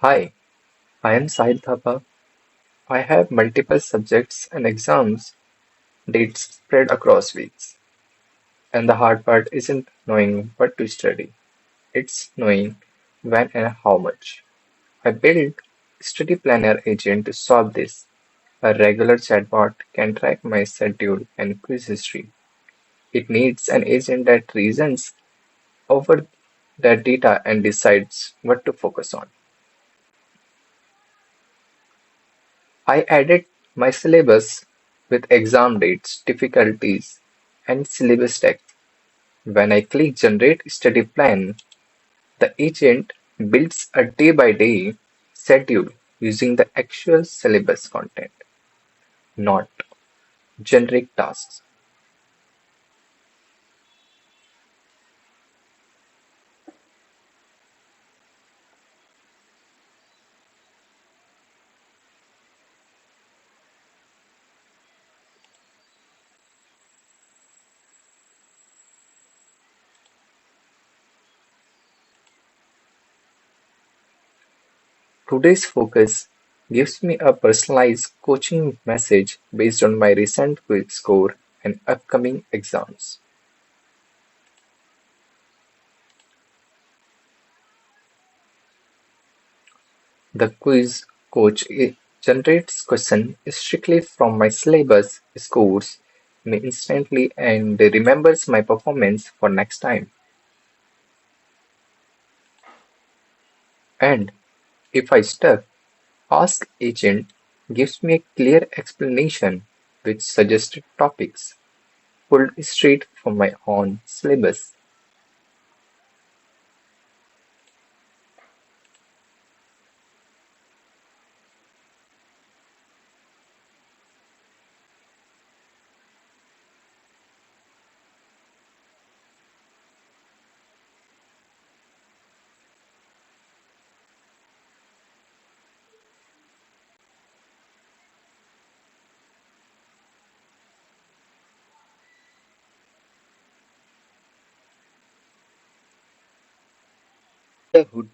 Hi, I am Sahil Thapa. I have multiple subjects and exams dates spread across weeks. And the hard part isn't knowing what to study, it's knowing when and how much. I built StudyPlanner agent to solve this. A regular chatbot can track my schedule and quiz history. It needs an agent that reasons over that data and decides what to focus on. I added my syllabus with exam dates, difficulties, and syllabus text. When I click Generate Study Plan, the agent builds a day-by-day schedule using the actual syllabus content, not generic tasks. Today's focus gives me a personalized coaching message based on my recent quiz score and upcoming exams. The quiz coach generates questions strictly from my syllabus, scores me instantly, and remembers my performance for next time. And if I stuck, Ask Agent gives me a clear explanation with suggested topics pulled straight from my own syllabus. The hood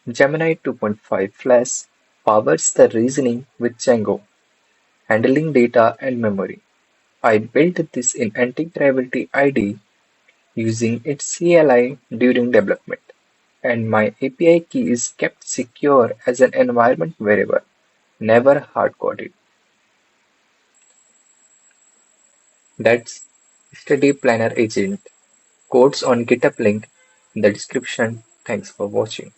Gemini 2.5 Flash powers the reasoning with Django, handling data and memory. I built this in anti-gravity ID using its CLI during development, and my API key is kept secure as an environment variable, never hard-coded. That's Study Planner Agent. Codes on GitHub link in the description. Thanks for watching.